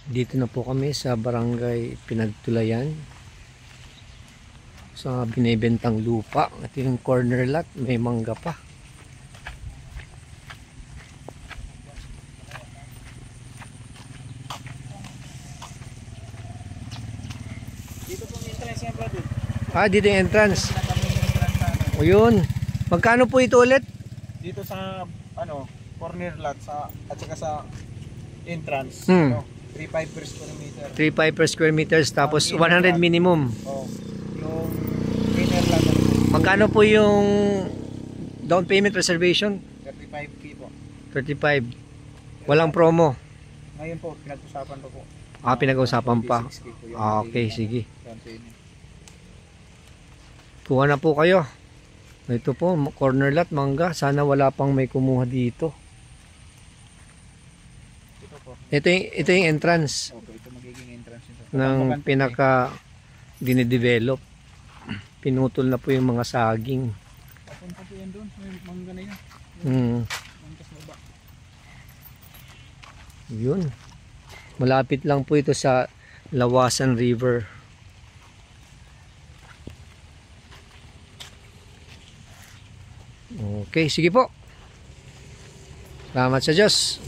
Dito na po kami sa barangay Pinagtulayan sa binibentang lupa. Ito yung corner lot, may mangga pa. Dito po yung entrance niya, brother. Dito yung entrance. O yun. Magkano po ito ulit? Dito sa corner lot at saka sa entrance, 3.5 per square meter. 3.5 per square meters tapos 100 minimum. Oh. Yung inner lot Magkano po yung down payment reservation? 35k po. 35. Walang promo. Ngayon po pinag-usapan pa po. Pinag-usapan pa. 26K po yun. Okay, sige. Down payment. Kuha na po kayo. Ito po, corner lot, mangga. Sana wala pang may kumuha dito. Ito po. Ito yung entrance Okay, ito magiging entrance nito. ng pinaka dinidevelop. Pinutol na po yung mga saging. Papunta po yan doon. May mangga na yan. Manggas na ba? Yun. Malapit lang po ito sa Lawasan River. Okay, sige po. Salamat sa Diyos.